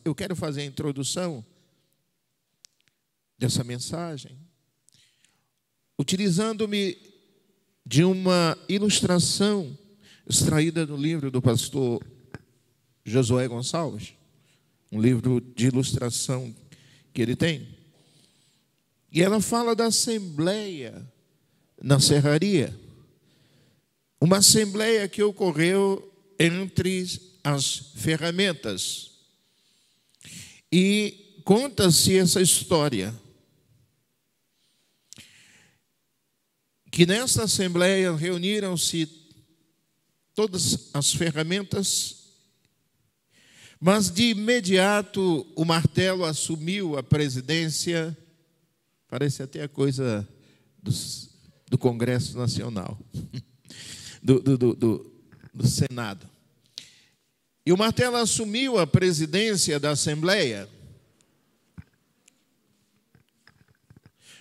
eu quero fazer a introdução dessa mensagem, utilizando-me de uma ilustração extraída do livro do pastor Josué Gonçalves, um livro de ilustração que ele tem. E ela fala da assembleia na serraria, uma assembleia que ocorreu entre as ferramentas. E conta-se essa história, que nessa assembleia reuniram-se todas as ferramentas, mas de imediato o martelo assumiu a presidência. Parece até a coisa do Congresso Nacional, do Senado. E o martelo assumiu a presidência da Assembleia,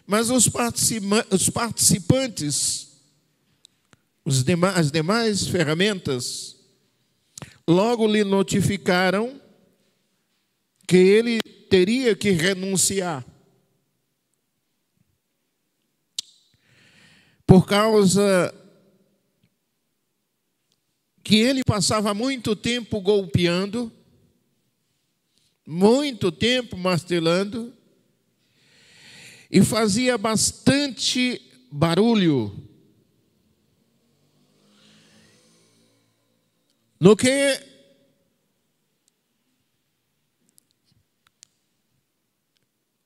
mas os participantes, as demais ferramentas, logo lhe notificaram que ele teria que renunciar, por causa que ele passava muito tempo golpeando, muito tempo martelando, e fazia bastante barulho. No que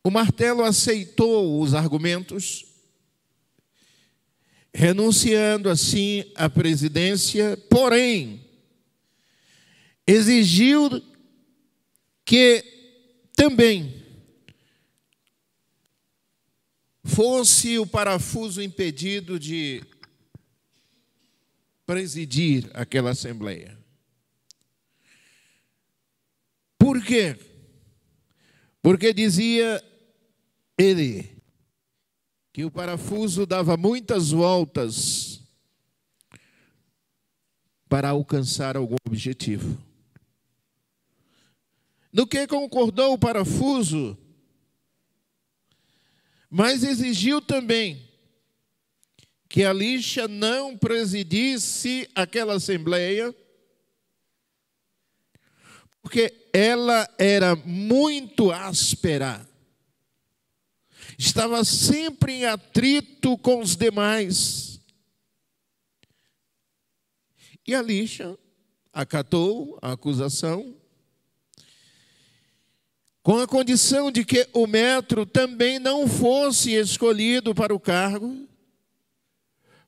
o martelo aceitou os argumentos, renunciando assim à presidência, porém, exigiu que também fosse o parafuso impedido de presidir aquela assembleia. Por quê? Porque dizia ele que o parafuso dava muitas voltas para alcançar algum objetivo. No que concordou o parafuso, mas exigiu também que a lixa não presidisse aquela assembleia, porque ela era muito áspera, estava sempre em atrito com os demais. E a lixa acatou a acusação, com a condição de que o metro também não fosse escolhido para o cargo,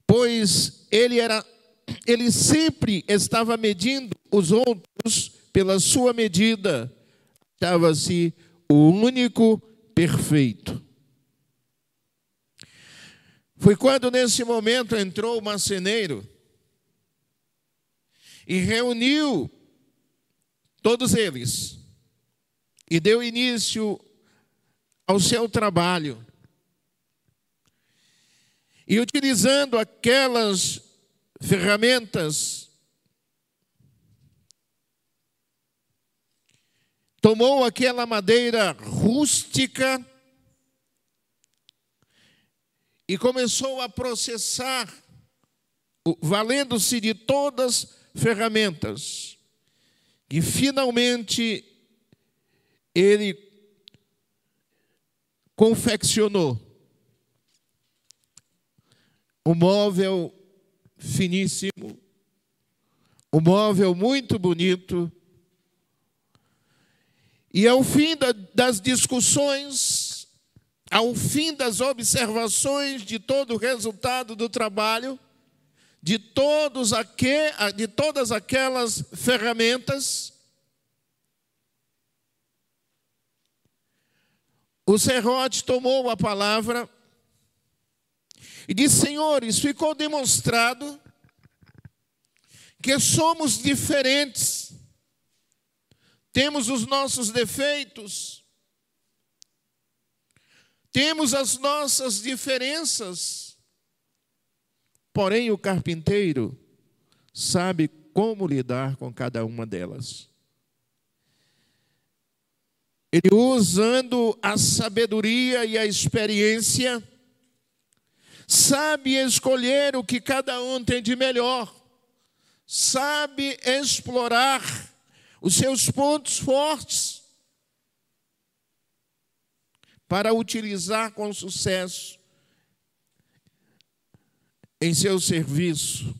pois ele sempre estava medindo os outros pela sua medida, achava-se o único perfeito. Foi quando, nesse momento, entrou o marceneiro e reuniu todos eles e deu início ao seu trabalho. E utilizando aquelas ferramentas, tomou aquela madeira rústica e começou a processar, valendo-se de todas as ferramentas. E finalmente ele confeccionou um móvel finíssimo, um móvel muito bonito. E ao fim das discussões, ao fim das observações de todo o resultado do trabalho, de todas aquelas ferramentas, o serrote tomou a palavra e disse: senhores, ficou demonstrado que somos diferentes, temos os nossos defeitos, temos as nossas diferenças, porém o carpinteiro sabe como lidar com cada uma delas. Ele, usando a sabedoria e a experiência, sabe escolher o que cada um tem de melhor, sabe explorar os seus pontos fortes para utilizar com sucesso em seu serviço.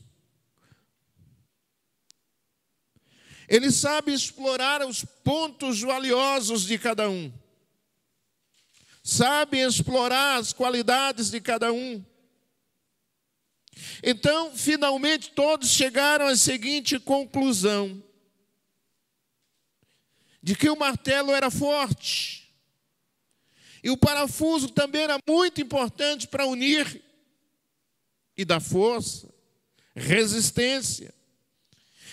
Ele sabe explorar os pontos valiosos de cada um. Sabe explorar as qualidades de cada um. Então, finalmente, todos chegaram à seguinte conclusão: de que o martelo era forte. E o parafuso também era muito importante para unir e dar força, resistência.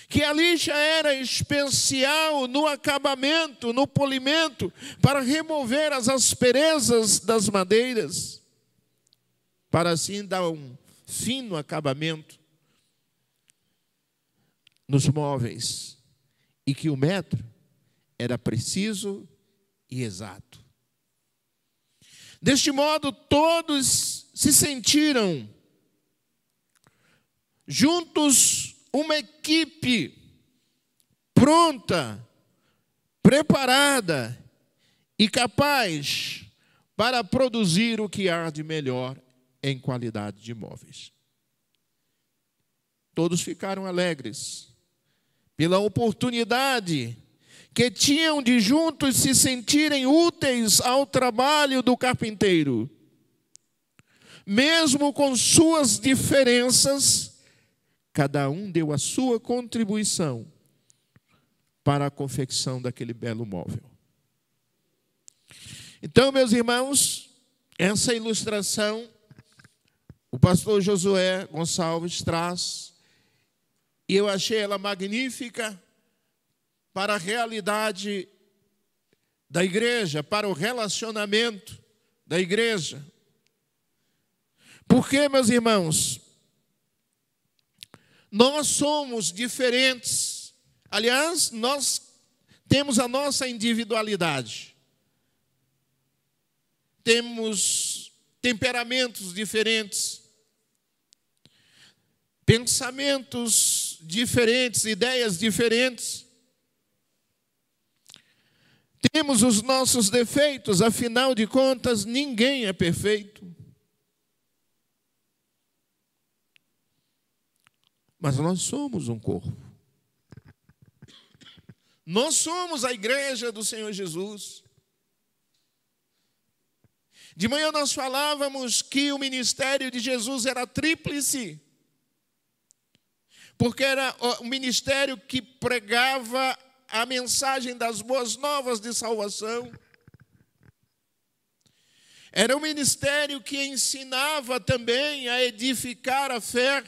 Que a lixa era especial no acabamento, no polimento, para remover as asperezas das madeiras, para assim dar um fino acabamento nos móveis, e que o metro era preciso e exato. Deste modo, todos se sentiram juntos, uma equipe pronta, preparada e capaz para produzir o que há de melhor em qualidade de móveis. Todos ficaram alegres pela oportunidade que tinham de juntos se sentirem úteis ao trabalho do carpinteiro. Mesmo com suas diferenças, cada um deu a sua contribuição para a confecção daquele belo móvel. Então, meus irmãos, essa ilustração o pastor Josué Gonçalves traz, e eu achei ela magnífica para a realidade da igreja, para o relacionamento da igreja. Porque, meus irmãos, nós somos diferentes. Aliás, nós temos a nossa individualidade. Temos temperamentos diferentes, pensamentos diferentes, ideias diferentes. Temos os nossos defeitos, afinal de contas, ninguém é perfeito. Mas nós somos um corpo. Nós somos a igreja do Senhor Jesus. De manhã nós falávamos que o ministério de Jesus era tríplice, porque era o ministério que pregava a mensagem das boas novas de salvação. Era um ministério que ensinava também a edificar a fé.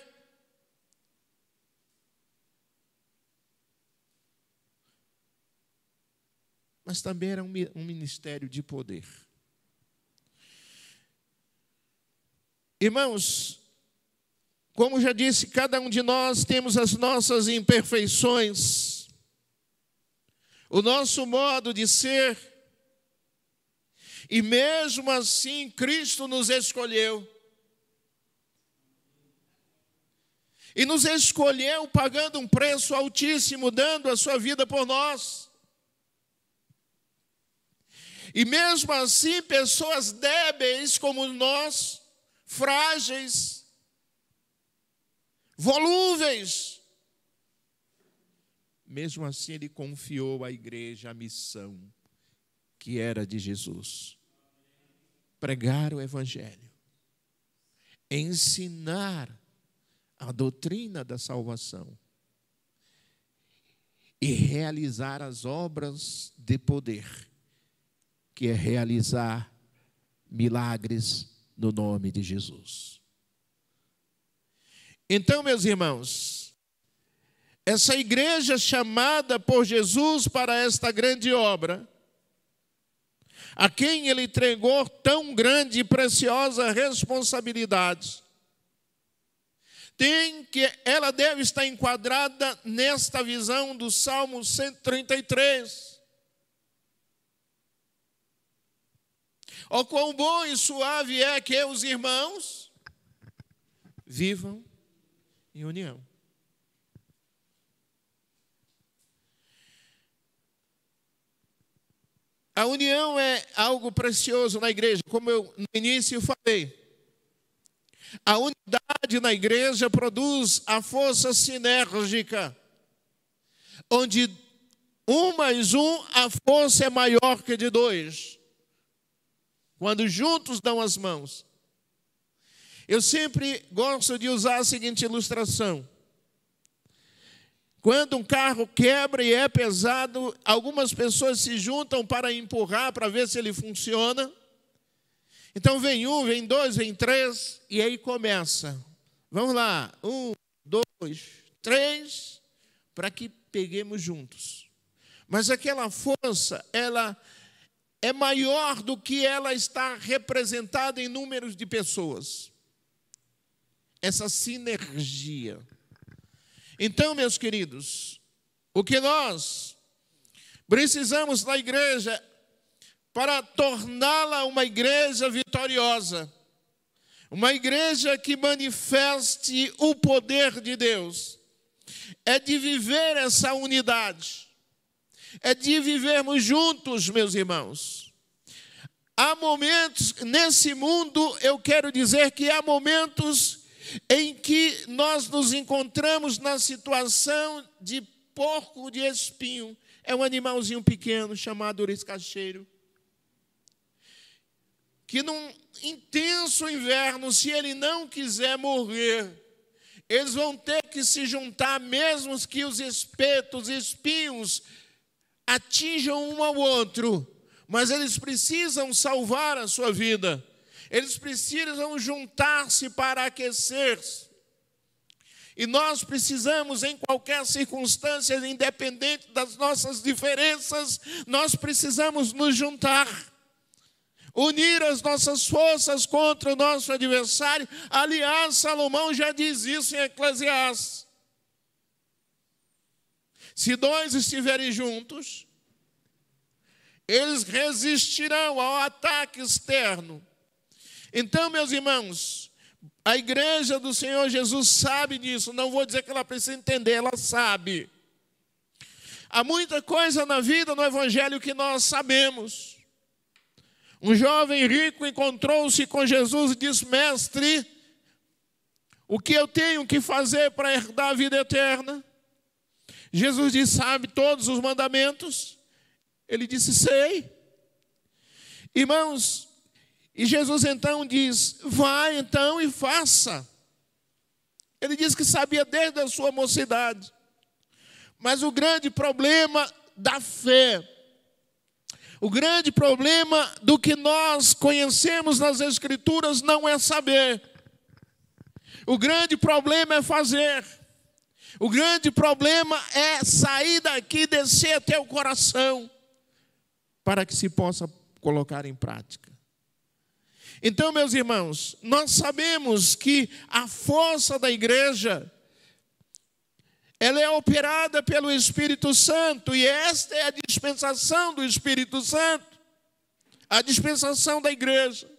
Mas também era um ministério de poder. Irmãos, como já disse, cada um de nós temos as nossas imperfeições, o nosso modo de ser, e mesmo assim Cristo nos escolheu. E nos escolheu pagando um preço altíssimo, dando a sua vida por nós. E mesmo assim, pessoas débeis como nós, frágeis, volúveis, mesmo assim ele confiou à igreja a missão que era de Jesus: pregar o evangelho, ensinar a doutrina da salvação e realizar as obras de poder, que é realizar milagres no nome de Jesus. Então, meus irmãos, essa igreja chamada por Jesus para esta grande obra, a quem ele entregou tão grande e preciosa responsabilidade, ela deve estar enquadrada nesta visão do Salmo 133. Oh, quão bom e suave é que os irmãos vivam em união. A união é algo precioso na igreja, como eu no início falei. A unidade na igreja produz a força sinérgica, onde 1 mais 1, a força é maior que de 2. Quando juntos dão as mãos. Eu sempre gosto de usar a seguinte ilustração. Quando um carro quebra e é pesado, algumas pessoas se juntam para empurrar, para ver se ele funciona. Então vem 1, vem 2, vem 3, e aí começa. Vamos lá, 1, 2, 3, para que peguemos juntos. Mas aquela força, ela é maior do que ela está representada em números de pessoas. Essa sinergia. Então, meus queridos, o que nós precisamos na igreja para torná-la uma igreja vitoriosa, uma igreja que manifeste o poder de Deus, é de viver essa unidade, é de vivermos juntos, meus irmãos. Há momentos, nesse mundo, eu quero dizer que há momentos em que nós nos encontramos na situação de porco de espinho. É um animalzinho pequeno chamado ouriçcacheiro, que num intenso inverno, se ele não quiser morrer, eles vão ter que se juntar, mesmo que os espetos, espinhos, atinjam um ao outro, mas eles precisam salvar a sua vida. Eles precisam juntar-se para aquecer-se. E nós precisamos, em qualquer circunstância, independente das nossas diferenças, nós precisamos nos juntar. Unir as nossas forças contra o nosso adversário. Aliás, Salomão já diz isso em Eclesiastes. Se 2 estiverem juntos, eles resistirão ao ataque externo. Então, meus irmãos, a igreja do Senhor Jesus sabe disso. Não vou dizer que ela precisa entender, ela sabe. Há muita coisa na vida, no evangelho, que nós sabemos. Um jovem rico encontrou-se com Jesus e disse: mestre, o que eu tenho que fazer para herdar a vida eterna? Jesus disse: sabe todos os mandamentos? Ele disse: sei. Irmãos, e Jesus então diz: vai então e faça. Ele diz que sabia desde a sua mocidade. Mas o grande problema da fé, o grande problema do que nós conhecemos nas Escrituras não é saber. O grande problema é fazer. O grande problema é sair daqui e descer até o coração, para que se possa colocar em prática. Então, meus irmãos, nós sabemos que a força da igreja, ela é operada pelo Espírito Santo, e esta é a dispensação do Espírito Santo, a dispensação da igreja.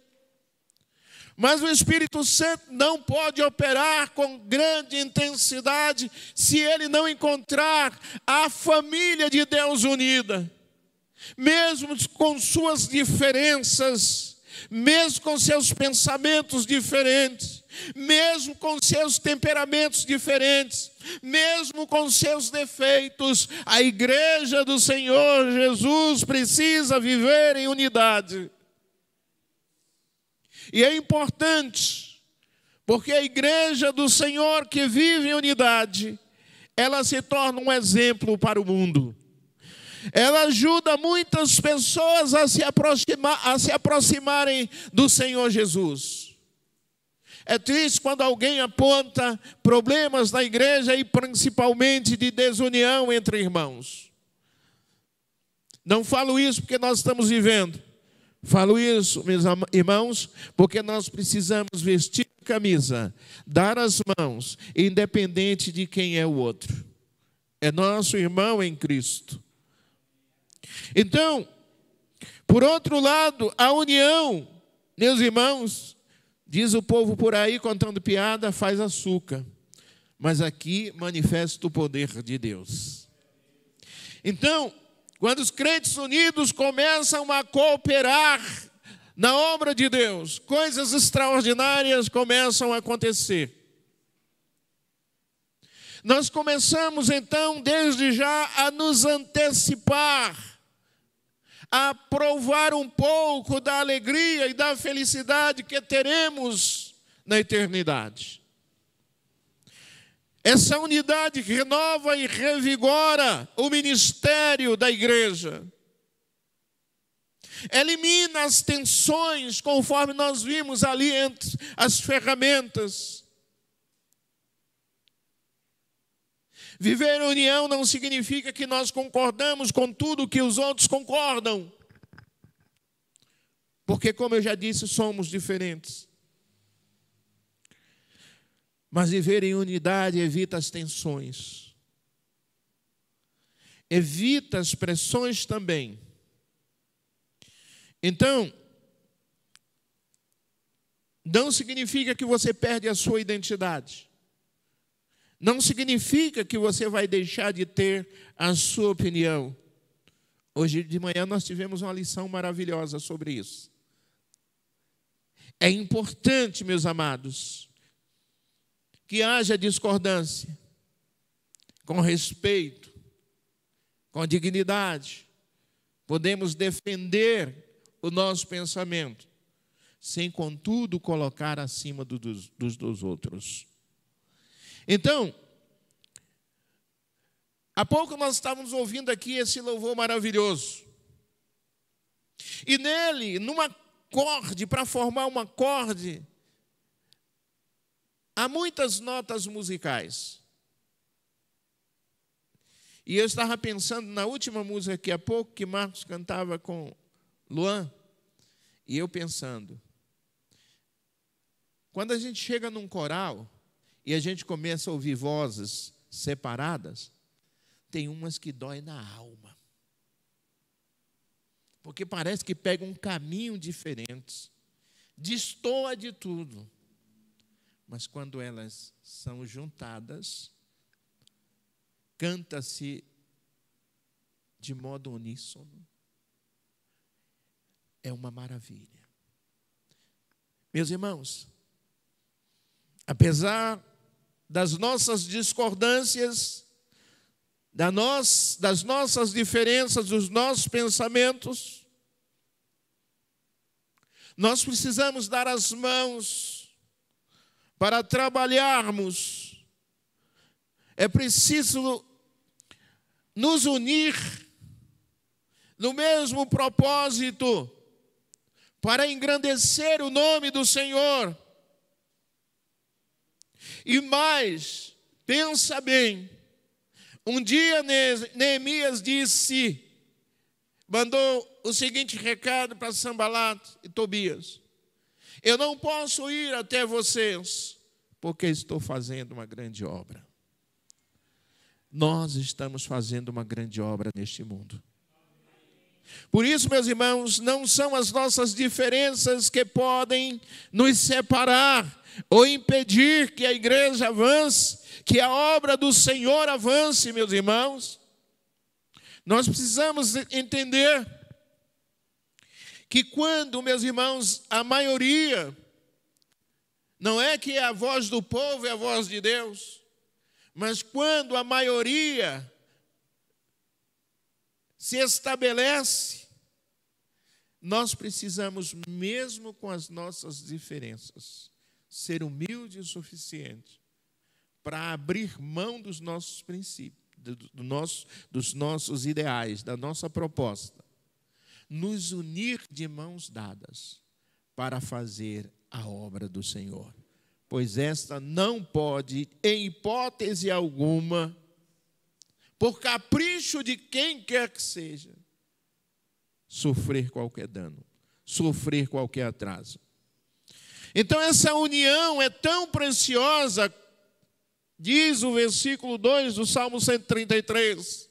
Mas o Espírito Santo não pode operar com grande intensidade se ele não encontrar a família de Deus unida, mesmo com suas diferenças, mesmo com seus pensamentos diferentes, mesmo com seus temperamentos diferentes, mesmo com seus defeitos, a igreja do Senhor Jesus precisa viver em unidade. E é importante, porque a igreja do Senhor que vive em unidade, ela se torna um exemplo para o mundo. Ela ajuda muitas pessoas a se aproximarem do Senhor Jesus. É triste quando alguém aponta problemas na igreja e principalmente de desunião entre irmãos. Não falo isso porque nós estamos vivendo. Falo isso, meus irmãos, porque nós precisamos vestir a camisa, dar as mãos, independente de quem é o outro. É nosso irmão em Cristo. Então, Por outro lado, a união, meus irmãos, diz o povo por aí, contando piada, faz açúcar. Mas aqui manifesta o poder de Deus. Então, quando os crentes unidos começam a cooperar na obra de Deus, coisas extraordinárias começam a acontecer. Nós começamos então, desde já, a nos antecipar, a provar um pouco da alegria e da felicidade que teremos na eternidade. Essa unidade renova e revigora o ministério da igreja. Elimina as tensões, conforme nós vimos ali entre as ferramentas. Viver em união não significa que nós concordamos com tudo que os outros concordam. Porque, como eu já disse, somos diferentes. Mas viver em unidade evita as tensões. Evita as pressões também. Então, não significa que você perde a sua identidade. Não significa que você vai deixar de ter a sua opinião. Hoje de manhã nós tivemos uma lição maravilhosa sobre isso. É importante, meus amados, que haja discordância, com respeito, com dignidade. Podemos defender o nosso pensamento, sem, contudo, colocar acima dos outros. Então, há pouco nós estávamos ouvindo aqui esse louvor maravilhoso. E nele, numa acorde, para formar um acorde, há muitas notas musicais. E eu estava pensando na última música aqui há pouco, que Marcos cantava com Luan, e eu pensando, quando a gente chega num coral e a gente começa a ouvir vozes separadas, tem umas que dói na alma. Porque parece que pega um caminho diferente, destoa de tudo. Mas quando elas são juntadas, canta-se de modo uníssono. É uma maravilha. Meus irmãos, apesar das nossas discordâncias, das nossas diferenças, dos nossos pensamentos, nós precisamos dar as mãos para trabalharmos. É preciso nos unir no mesmo propósito para engrandecer o nome do Senhor. E mais, pensa bem, um dia Neemias mandou o seguinte recado para Sanbalat e Tobias: eu não posso ir até vocês, porque estou fazendo uma grande obra. Nós estamos fazendo uma grande obra neste mundo. Por isso, meus irmãos, não são as nossas diferenças que podem nos separar ou impedir que a igreja avance, que a obra do Senhor avance, meus irmãos. Nós precisamos entender que quando, meus irmãos, a maioria, não é que a voz do povo é a voz de Deus, mas quando a maioria se estabelece, nós precisamos, mesmo com as nossas diferenças, ser humilde o suficiente para abrir mão dos nossos princípios, dos nossos ideais, da nossa proposta, nos unir de mãos dadas para fazer a obra do Senhor. Pois esta não pode, em hipótese alguma, por capricho de quem quer que seja, sofrer qualquer dano, sofrer qualquer atraso. Então essa união é tão preciosa, diz o versículo 2 do Salmo 133.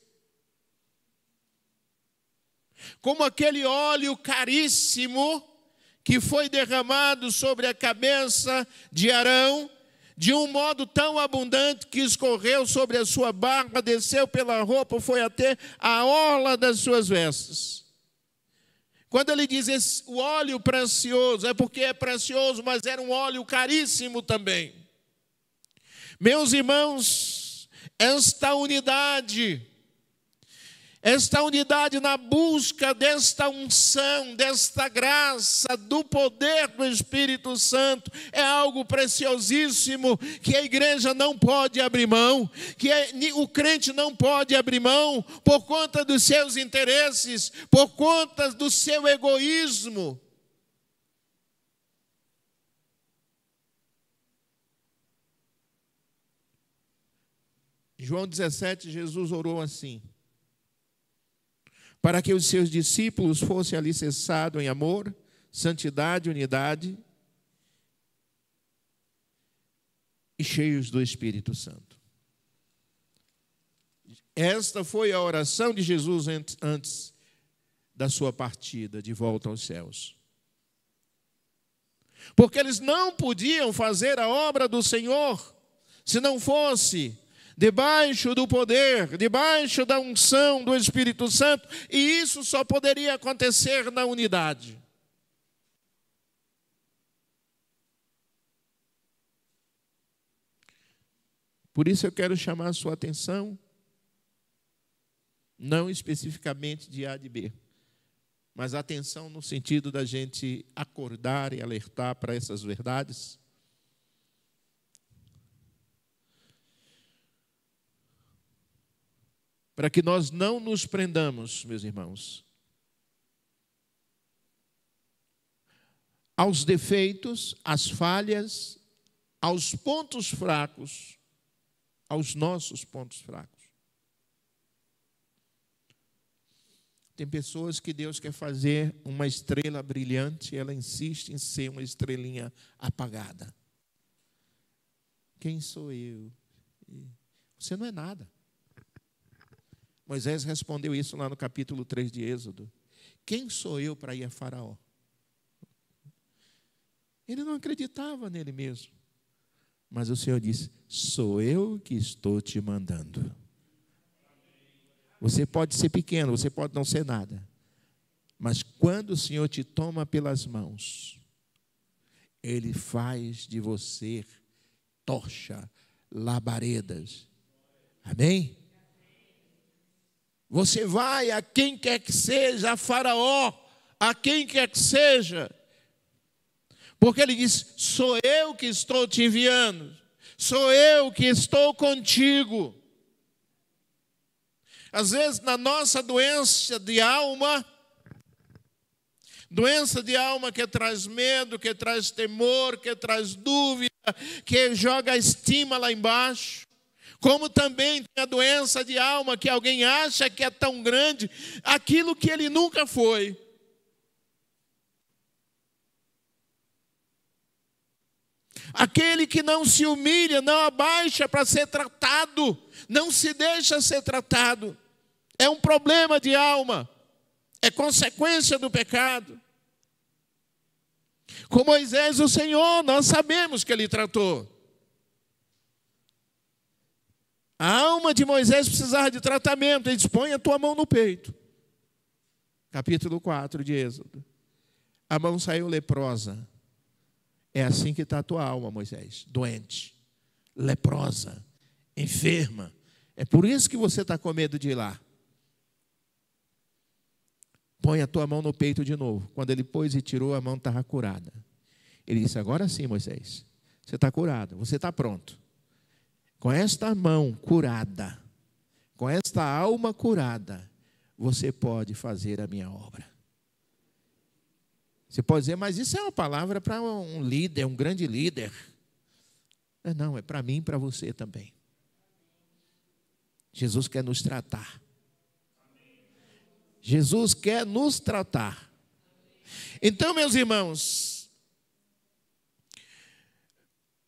como aquele óleo caríssimo que foi derramado sobre a cabeça de Arão, de um modo tão abundante que escorreu sobre a sua barba, desceu pela roupa, foi até a orla das suas vestes. Quando ele diz o óleo precioso, é porque é precioso, mas era um óleo caríssimo também. Meus irmãos, esta unidade na busca desta unção, desta graça, do poder do Espírito Santo, é algo preciosíssimo que a igreja não pode abrir mão, que o crente não pode abrir mão por conta dos seus interesses, por conta do seu egoísmo. Em João 17, Jesus orou assim: para que os seus discípulos fossem alicerçados em amor, santidade, unidade e cheios do Espírito Santo. Esta foi a oração de Jesus antes da sua partida de volta aos céus. Porque eles não podiam fazer a obra do Senhor se não fosse debaixo do poder, debaixo da unção do Espírito Santo, e isso só poderia acontecer na unidade. Por isso eu quero chamar a sua atenção, não especificamente de A e de B, mas atenção no sentido da gente acordar e alertar para essas verdades. Para que nós não nos prendamos, meus irmãos, aos defeitos, às falhas, aos pontos fracos, aos nossos pontos fracos. Tem pessoas que Deus quer fazer uma estrela brilhante e ela insiste em ser uma estrelinha apagada. Quem sou eu? Você não é nada. Moisés respondeu isso lá no capítulo 3 de Êxodo. Quem sou eu para ir a Faraó? Ele não acreditava nele mesmo. Mas o Senhor disse: sou eu que estou te mandando. Você pode ser pequeno, você pode não ser nada. Mas quando o Senhor te toma pelas mãos, Ele faz de você tocha, labaredas. Amém? Você vai a quem quer que seja, a Faraó, a quem quer que seja. Porque ele diz: sou eu que estou te enviando, sou eu que estou contigo. Às vezes, na nossa doença de alma que traz medo, que traz temor, que traz dúvida, que joga a estima lá embaixo, como também tem a doença de alma que alguém acha que é tão grande, aquilo que ele nunca foi. Aquele que não se humilha, não abaixa para ser tratado, não se deixa ser tratado. É um problema de alma, é consequência do pecado. Com Moisés, o Senhor, nós sabemos que ele tratou. A alma de Moisés precisava de tratamento. Ele diz: põe a tua mão no peito. Capítulo 4 de Êxodo. A mão saiu leprosa. É assim que está a tua alma, Moisés. Doente, leprosa, enferma. É por isso que você está com medo de ir lá. Põe a tua mão no peito de novo. Quando ele pôs e tirou, a mão estava curada. Ele disse: agora sim, Moisés, você está curado, você está pronto. Com esta mão curada, com esta alma curada, você pode fazer a minha obra. Você pode dizer: mas isso é uma palavra para um líder, um grande líder. Não, é para mim e para você também. Jesus quer nos tratar. Jesus quer nos tratar. Então, meus irmãos,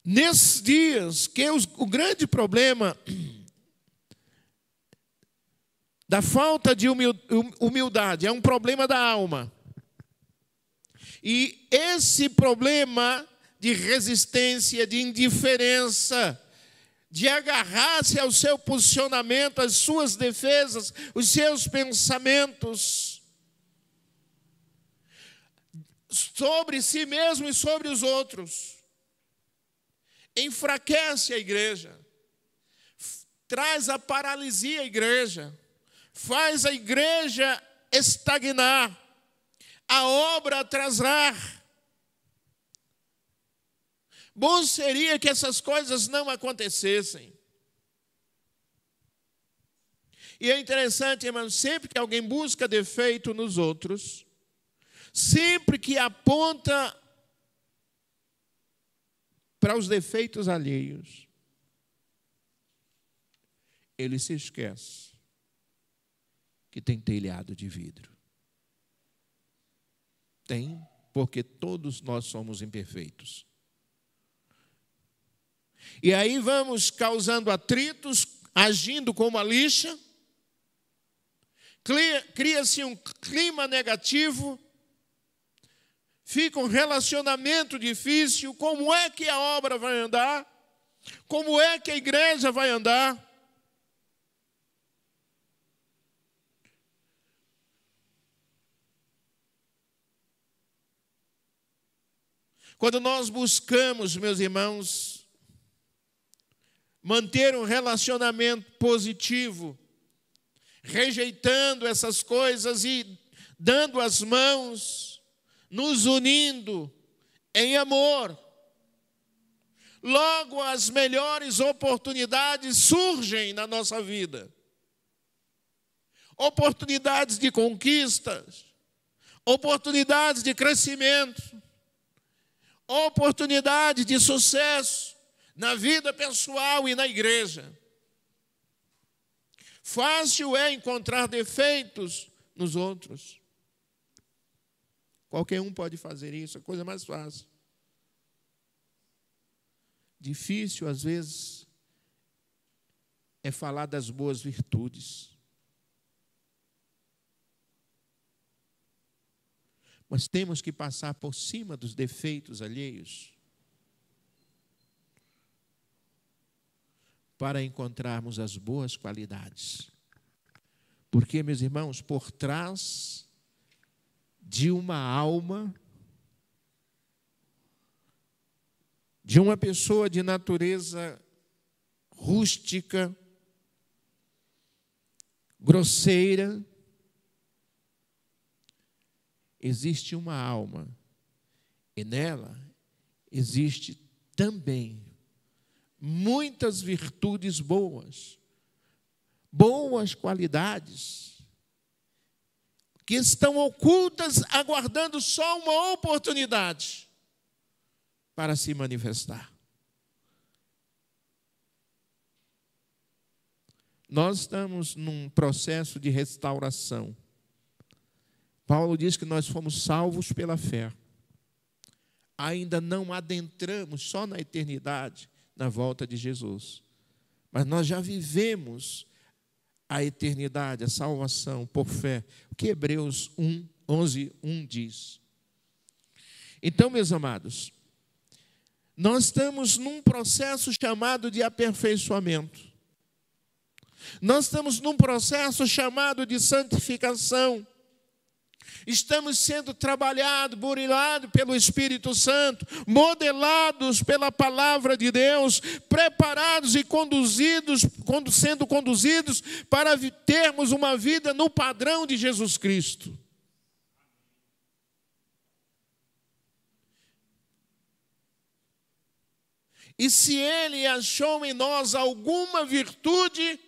nesses dias que o grande problema da falta de humildade, é um problema da alma. E esse problema de resistência, de indiferença, de agarrar-se ao seu posicionamento, às suas defesas, os seus pensamentos sobre si mesmo e sobre os outros, enfraquece a igreja, traz a paralisia à igreja, faz a igreja estagnar, a obra atrasar. Bom seria que essas coisas não acontecessem. E é interessante, irmãos, sempre que alguém busca defeito nos outros, sempre que aponta para os defeitos alheios, ele se esquece que tem telhado de vidro. Tem, porque todos nós somos imperfeitos. E aí vamos causando atritos, agindo como a lixa, cria-se um clima negativo, fica um relacionamento difícil. Como é que a obra vai andar? Como é que a igreja vai andar? Quando nós buscamos, meus irmãos, manter um relacionamento positivo, rejeitando essas coisas e dando as mãos, nos unindo em amor, logo as melhores oportunidades surgem na nossa vida. Oportunidades de conquistas, oportunidades de crescimento, oportunidades de sucesso na vida pessoal e na igreja. Fácil é encontrar defeitos nos outros. Qualquer um pode fazer isso, é a coisa mais fácil. Difícil, às vezes, é falar das boas virtudes. Mas temos que passar por cima dos defeitos alheios para encontrarmos as boas qualidades. Porque, meus irmãos, por trás de uma alma, de uma pessoa de natureza rústica, grosseira, existe uma alma, e nela existe também muitas virtudes boas, boas qualidades, que estão ocultas, aguardando só uma oportunidade para se manifestar. Nós estamos num processo de restauração. Paulo diz que nós fomos salvos pela fé. Ainda não adentramos só na eternidade, na volta de Jesus. Mas nós já vivemos a eternidade, a salvação por fé. O que Hebreus 11:1 diz. Então, meus amados, nós estamos num processo chamado de aperfeiçoamento. Nós estamos num processo chamado de santificação. Estamos sendo trabalhados, burilados pelo Espírito Santo, modelados pela palavra de Deus, preparados e sendo conduzidos para termos uma vida no padrão de Jesus Cristo. E se Ele achou em nós alguma virtude,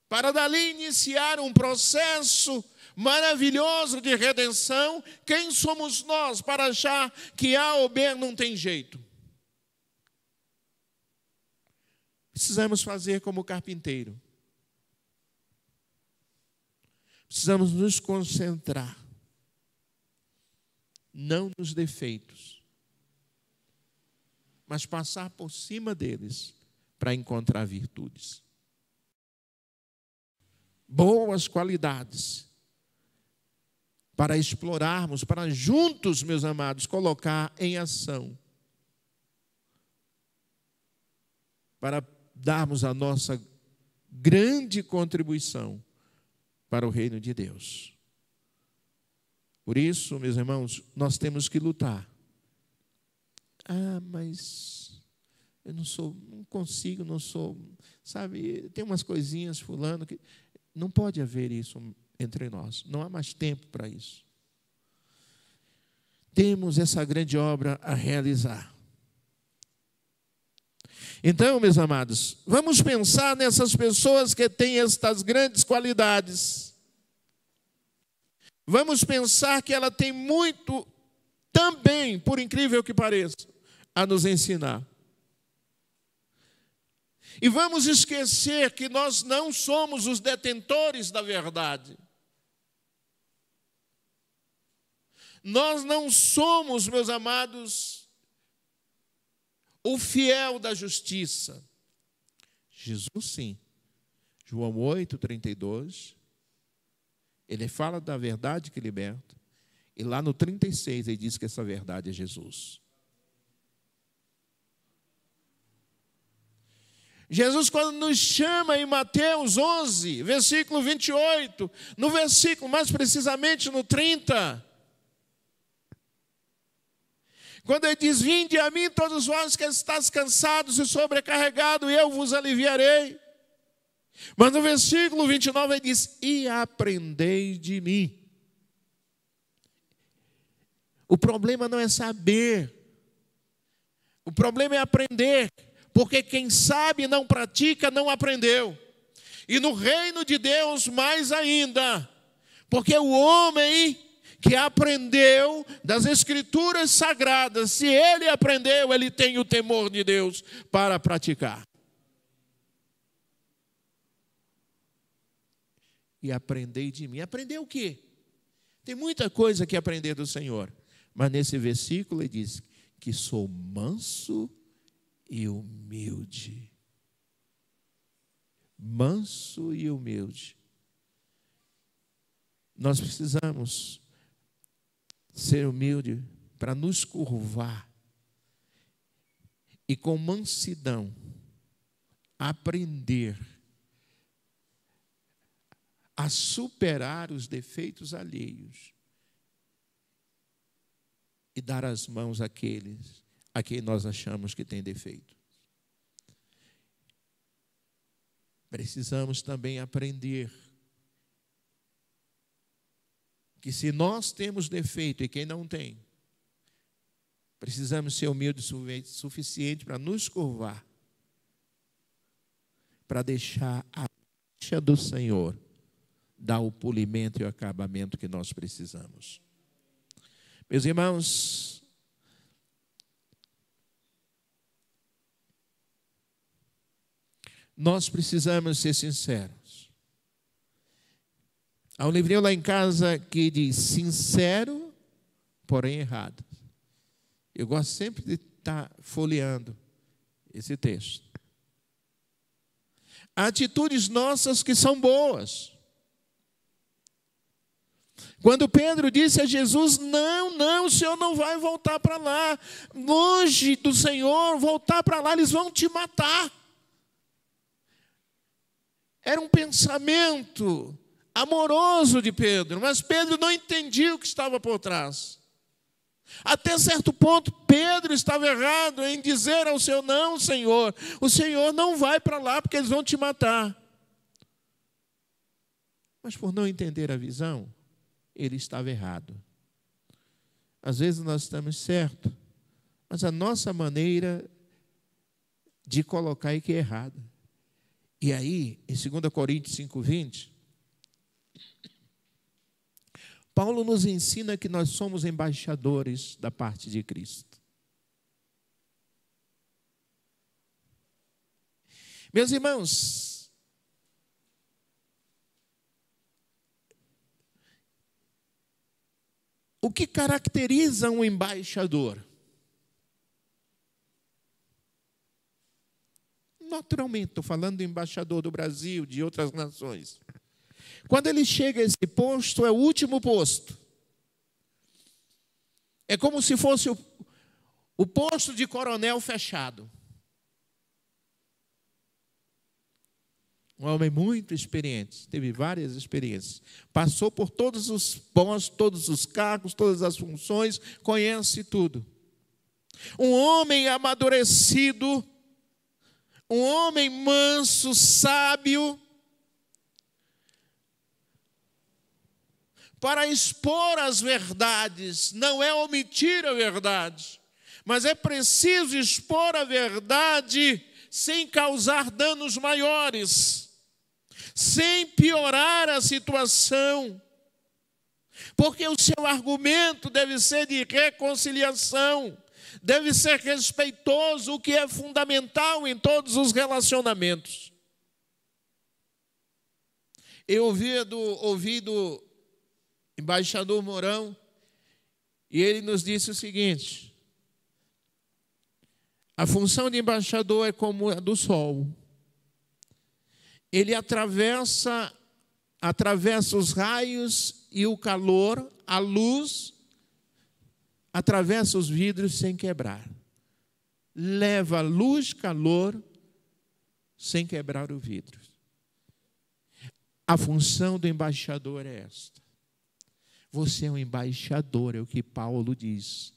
para dali iniciar um processo maravilhoso de redenção, quem somos nós para achar que A ou B não tem jeito? Precisamos fazer como o carpinteiro. Precisamos nos concentrar, não nos defeitos, mas passar por cima deles para encontrar virtudes. boas qualidades para explorarmos, para juntos, meus amados, colocar em ação, para darmos a nossa grande contribuição para o reino de Deus. Por isso, meus irmãos, nós temos que lutar. Mas eu não consigo, sabe, tem umas coisinhas, fulano, que não pode haver isso entre nós, não há mais tempo para isso. Temos essa grande obra a realizar. Então, meus amados, vamos pensar nessas pessoas que têm estas grandes qualidades. Vamos pensar que ela tem muito também, por incrível que pareça, a nos ensinar. E vamos esquecer que nós não somos os detentores da verdade. Nós não somos, meus amados, o fiel da justiça. Jesus sim. João 8:32, ele fala da verdade que liberta. E lá no 36 ele diz que essa verdade é Jesus. Jesus, quando nos chama em Mateus 11, versículo 28, no versículo, mais precisamente no 30, quando ele diz: vinde a mim todos vós que estáis cansados e sobrecarregados, e eu vos aliviarei. Mas no versículo 29 ele diz: e aprendei de mim. O problema não é saber, o problema é aprender, porque quem sabe e não pratica não aprendeu. E no reino de Deus mais ainda, porque o homem que aprendeu das Escrituras Sagradas, se ele aprendeu, ele tem o temor de Deus para praticar. E aprendei de mim. Aprender o quê? Tem muita coisa que aprender do Senhor. Mas nesse versículo ele diz que sou manso e humilde. Manso e humilde. Nós precisamos ser humilde para nos curvar e com mansidão aprender a superar os defeitos alheios e dar as mãos àqueles a quem nós achamos que tem defeito. Precisamos também aprender que se nós temos defeito e quem não tem, precisamos ser humildes o suficiente para nos curvar, para deixar a graça do Senhor dar o polimento e o acabamento que nós precisamos. Meus irmãos, nós precisamos ser sinceros. Há um livrinho lá em casa que diz sincero, porém errado. Eu gosto sempre de estar folheando esse texto. Há atitudes nossas que são boas. Quando Pedro disse a Jesus: não, o Senhor não vai voltar para lá. Longe do Senhor, voltar para lá, eles vão te matar. Era um pensamento amoroso de Pedro, mas Pedro não entendia o que estava por trás. Até certo ponto, Pedro estava errado em dizer ao Senhor: não, Senhor, o Senhor não vai para lá porque eles vão te matar. Mas por não entender a visão, ele estava errado. Às vezes nós estamos certos, mas a nossa maneira de colocar é que é errada. E aí, em 2 Coríntios 5:20, Paulo nos ensina que nós somos embaixadores da parte de Cristo. Meus irmãos, o que caracteriza um embaixador? Naturalmente, estou falando do embaixador do Brasil, de outras nações. Quando ele chega a esse posto, é o último posto. É como se fosse o posto de coronel fechado. Um homem muito experiente, teve várias experiências. Passou por todos os postos, todos os cargos, todas as funções, conhece tudo. Um homem amadurecido, um homem manso, sábio, para expor as verdades, não é omitir a verdade, mas é preciso expor a verdade sem causar danos maiores, sem piorar a situação, porque o seu argumento deve ser de reconciliação, deve ser respeitoso, o que é fundamental em todos os relacionamentos. Eu ouvi do embaixador Mourão, e ele nos disse o seguinte: a função de embaixador é como a do sol. Ele atravessa os raios e o calor, a luz, atravessa os vidros sem quebrar. Leva luz, calor, sem quebrar o vidro. A função do embaixador é esta. Você é um embaixador, é o que Paulo diz.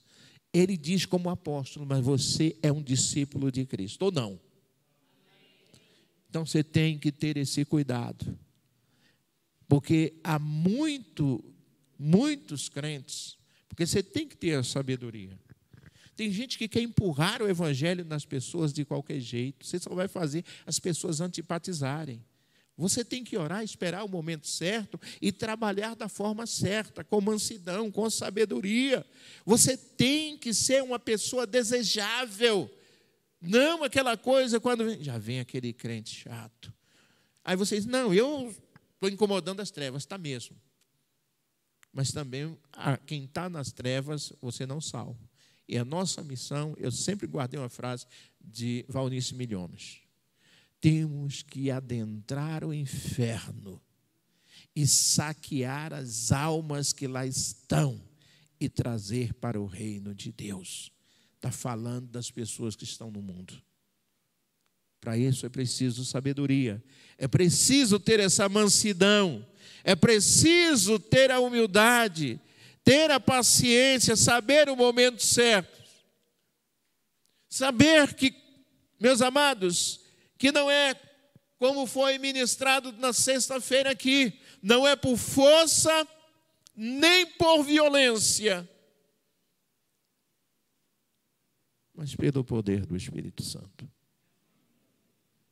Ele diz como apóstolo, mas você é um discípulo de Cristo, ou não? Então você tem que ter esse cuidado. Porque há muitos crentes, porque você tem que ter a sabedoria. Tem gente que quer empurrar o evangelho nas pessoas de qualquer jeito. Você só vai fazer as pessoas antipatizarem. Você tem que orar, esperar o momento certo e trabalhar da forma certa, com mansidão, com sabedoria. Você tem que ser uma pessoa desejável. Não aquela coisa quando já vem aquele crente chato. Aí você diz, não, eu estou incomodando as trevas, está mesmo. Mas também quem está nas trevas, você não salva. E a nossa missão, eu sempre guardei uma frase de Valnice Milhomes. Temos que adentrar o inferno e saquear as almas que lá estão e trazer para o reino de Deus. Está falando das pessoas que estão no mundo. Para isso é preciso sabedoria, é preciso ter essa mansidão, é preciso ter a humildade, ter a paciência, saber o momento certo. Saber que, meus amados, que não é como foi ministrado na sexta-feira aqui, não é por força nem por violência, mas pelo poder do Espírito Santo.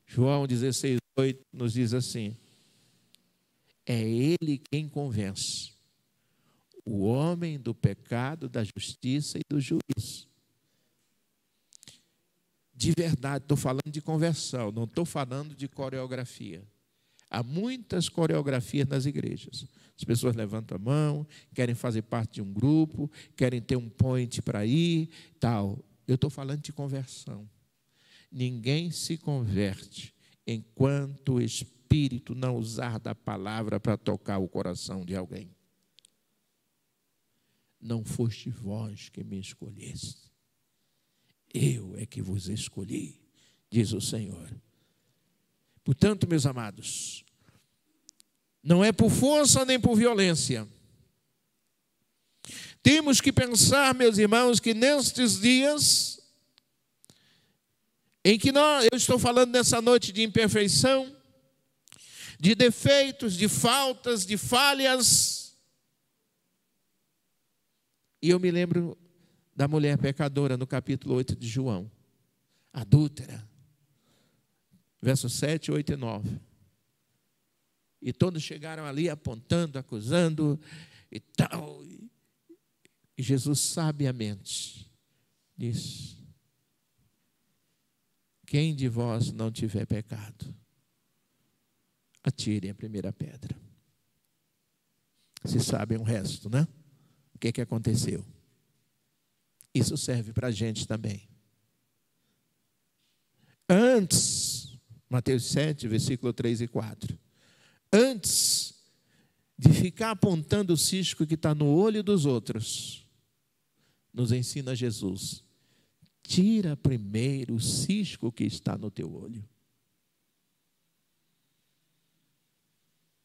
João 16:8 nos diz assim: é Ele quem convence o homem do pecado, da justiça e do juízo. De verdade, estou falando de conversão, não estou falando de coreografia. Há muitas coreografias nas igrejas. As pessoas levantam a mão, querem fazer parte de um grupo, querem ter um point para ir, tal. Eu estou falando de conversão. Ninguém se converte enquanto o Espírito não usar da palavra para tocar o coração de alguém. Não foste vós que me escolheste. Eu é que vos escolhi, diz o Senhor. Portanto, meus amados, não é por força nem por violência. Temos que pensar, meus irmãos, que nestes dias em que eu estou falando nessa noite de imperfeição, de defeitos, de faltas, de falhas. E eu me lembro da mulher pecadora no capítulo 8 de João, adúltera, versos 7, 8 e 9. E todos chegaram ali apontando, acusando e tal. E Jesus sabiamente disse: quem de vós não tiver pecado, atire a primeira pedra. Vocês sabem o resto, né? O que aconteceu? Isso serve para a gente também. Antes, Mateus 7, versículo 3 e 4. Antes de ficar apontando o cisco que está no olho dos outros, nos ensina Jesus: tira primeiro o cisco que está no teu olho.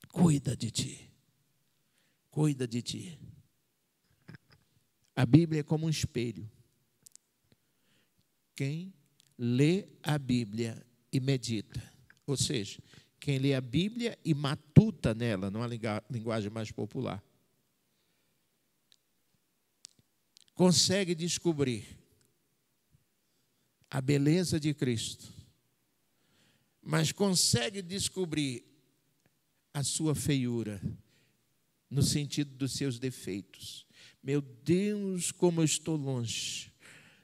Cuida de ti. Cuida de ti. A Bíblia é como um espelho. Quem lê a Bíblia e medita, ou seja, quem lê a Bíblia e matuta nela, numa linguagem mais popular, consegue descobrir a beleza de Cristo, mas consegue descobrir a sua feiura, no sentido dos seus defeitos. Meu Deus, como eu estou longe.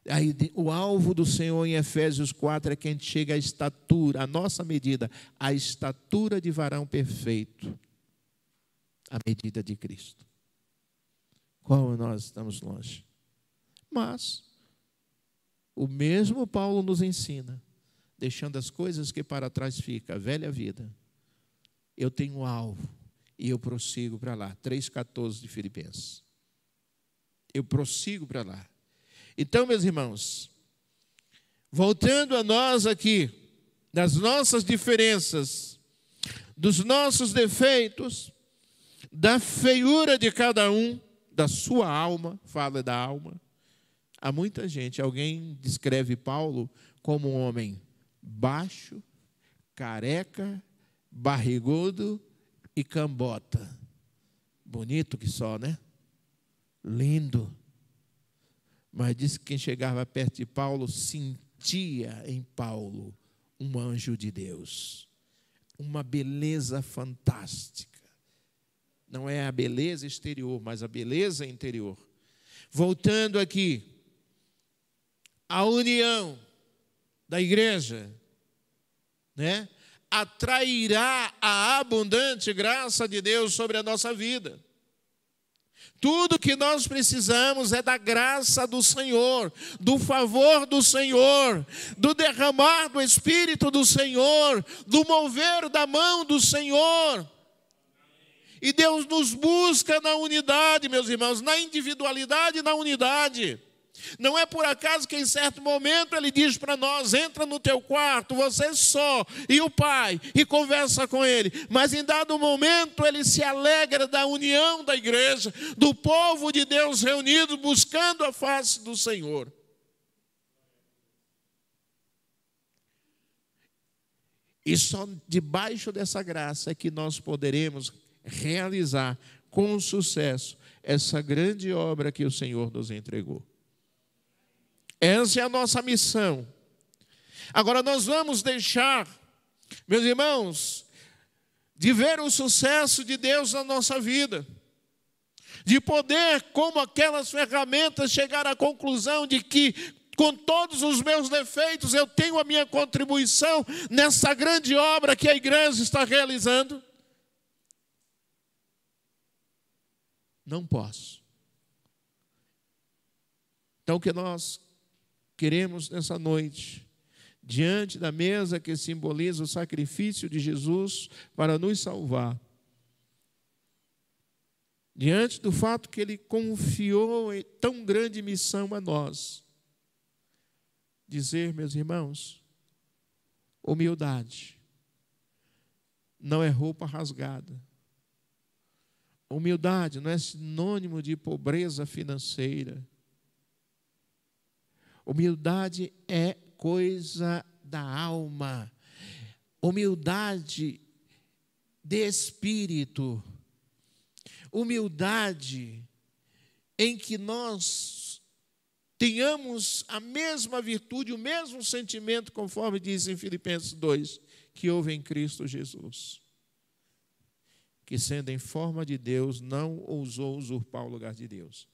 Aí, o alvo do Senhor em Efésios 4 é que a gente chega à estatura, a nossa medida, a estatura de varão perfeito, a medida de Cristo. Como nós estamos longe. Mas o mesmo Paulo nos ensina, deixando as coisas que para trás ficam, a velha vida. Eu tenho um alvo e eu prossigo para lá. 3,14 de Filipenses. Eu prossigo para lá. Então, meus irmãos, voltando a nós aqui, das nossas diferenças, dos nossos defeitos, da feiura de cada um, da sua alma, fala da alma. Há muita gente, alguém descreve Paulo como um homem baixo, careca, barrigudo e cambota. Bonito que só, né? Lindo. Mas diz que quem chegava perto de Paulo sentia em Paulo um anjo de Deus. Uma beleza fantástica. Não é a beleza exterior, mas a beleza interior. Voltando aqui, a união da igreja, né, atrairá a abundante graça de Deus sobre a nossa vida. Tudo que nós precisamos é da graça do Senhor, do favor do Senhor, do derramar do Espírito do Senhor, do mover da mão do Senhor. E Deus nos busca na unidade, meus irmãos, na individualidade e na unidade. Não é por acaso que em certo momento Ele diz para nós: entra no teu quarto, você só, e o Pai, e conversa com Ele. Mas em dado momento Ele se alegra da união da igreja, do povo de Deus reunido, buscando a face do Senhor. E só debaixo dessa graça é que nós poderemos realizar com sucesso essa grande obra que o Senhor nos entregou. Essa é a nossa missão. Agora nós vamos deixar, meus irmãos, de ver o sucesso de Deus na nossa vida, de poder, como aquelas ferramentas, chegar à conclusão de que, com todos os meus defeitos, eu tenho a minha contribuição nessa grande obra que a igreja está realizando. Não posso. Então, o que nós queremos nessa noite, diante da mesa que simboliza o sacrifício de Jesus para nos salvar, diante do fato que Ele confiou em tão grande missão a nós, dizer, meus irmãos, humildade não é roupa rasgada. Humildade não é sinônimo de pobreza financeira. Humildade é coisa da alma. Humildade de espírito. Humildade em que nós tenhamos a mesma virtude, o mesmo sentimento, conforme diz em Filipenses 2, que houve em Cristo Jesus. Que sendo em forma de Deus, não ousou usurpar o lugar de Deus.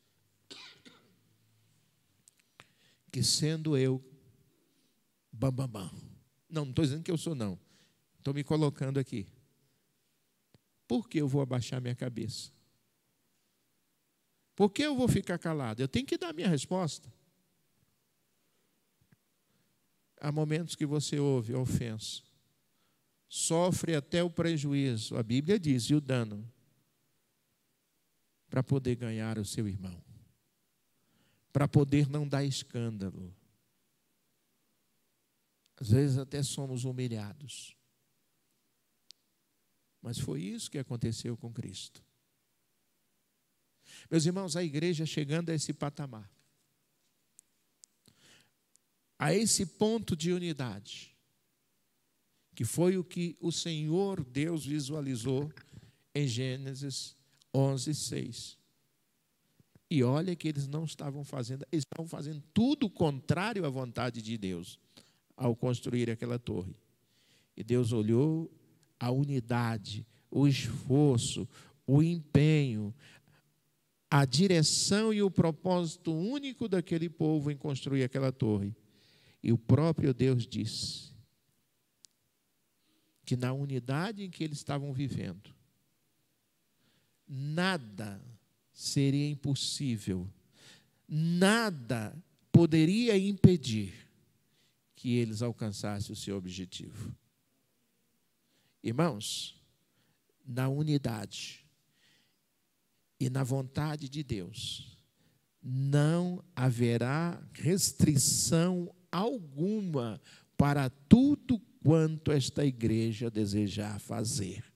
Que sendo eu, não estou dizendo que eu sou, não. Estou me colocando aqui. Por que eu vou abaixar minha cabeça? Por que eu vou ficar calado? Eu tenho que dar a minha resposta. Há momentos que você ouve a ofensa, sofre até o prejuízo, a Bíblia diz, e o dano. para poder ganhar o seu irmão, para poder não dar escândalo. Às vezes até somos humilhados. Mas foi isso que aconteceu com Cristo. Meus irmãos, a igreja chegando a esse patamar, a esse ponto de unidade, que foi o que o Senhor Deus visualizou em Gênesis 11:6. E olha que eles não estavam fazendo, eles estavam fazendo tudo contrário à vontade de Deus ao construir aquela torre. E Deus olhou a unidade, o esforço, o empenho, a direção e o propósito único daquele povo em construir aquela torre. E o próprio Deus disse que na unidade em que eles estavam vivendo, nada seria impossível, nada poderia impedir que eles alcançassem o seu objetivo. Irmãos, na unidade e na vontade de Deus, não haverá restrição alguma para tudo quanto esta igreja desejar fazer.